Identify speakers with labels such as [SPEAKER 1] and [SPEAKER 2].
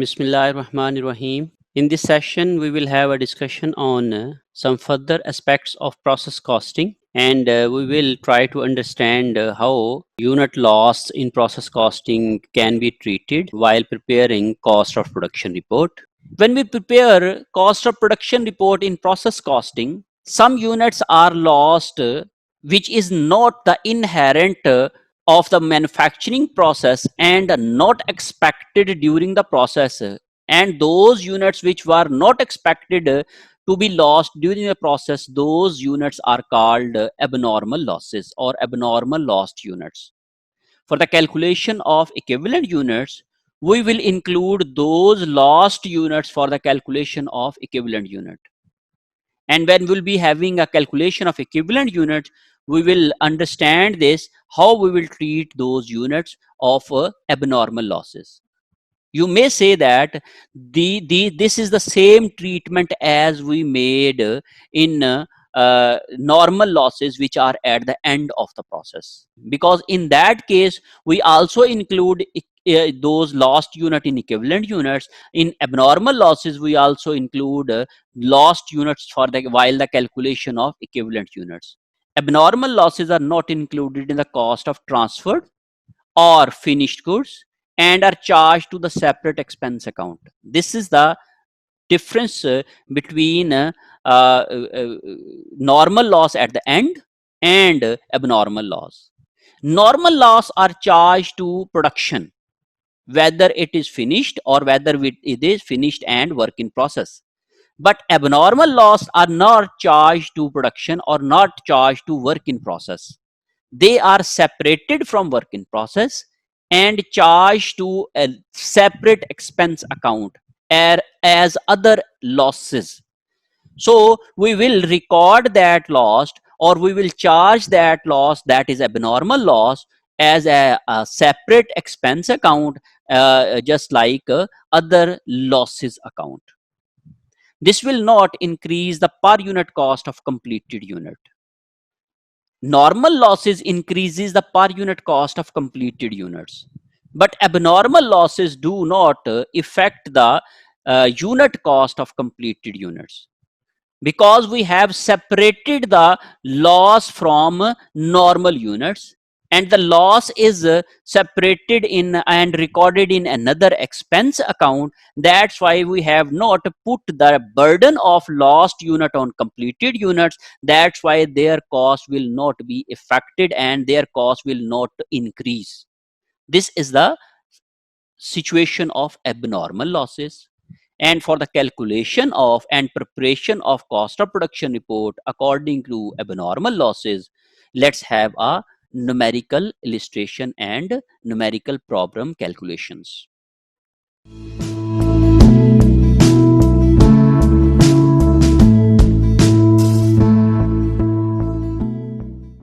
[SPEAKER 1] Bismillahirrahmanirrahim. In this session, we will have a discussion on some further aspects of process costing, and we will try to understand how unit loss in process costing can be treated while preparing cost of production report. When we prepare cost of production report in process costing, some units are lost, which is not the inherent of the manufacturing process and not expected during the process, and those units which were not expected to be lost during the process, those units are called abnormal losses or abnormal lost units. For the calculation of equivalent units, we will include those lost units for the calculation of equivalent unit. And when we'll be having a calculation of equivalent units, we will understand this, how we will treat those units of abnormal losses. You may say that this is the same treatment as we made in normal losses which are at the end of the process, because in that case we also include those lost unit in equivalent units. In abnormal losses we also include lost units for the while the calculation of equivalent units. Abnormal losses are not included in the cost of transferred or finished goods and are charged to the separate expense account. This is the difference between normal loss at the end and abnormal loss. Normal loss are charged to production, whether it is finished or whether it is finished and work in process. But abnormal loss are not charged to production or not charged to work in process. They are separated from work in process and charged to a separate expense account as other losses. So we will record that loss, or we will charge that loss, that is abnormal loss, as a separate expense account, just like other losses account. This will not increase the per unit cost of completed unit. Normal losses increases the per unit cost of completed units, but abnormal losses do not affect the unit cost of completed units, because we have separated the loss from normal units, and the loss is separated in and recorded in another expense account. That's why we have not put the burden of lost unit on completed units. That's why their cost will not be affected and their cost will not increase. This is the situation of abnormal losses. And for the calculation of and preparation of cost of production report according to abnormal losses, let's have a numerical illustration and numerical problem calculations.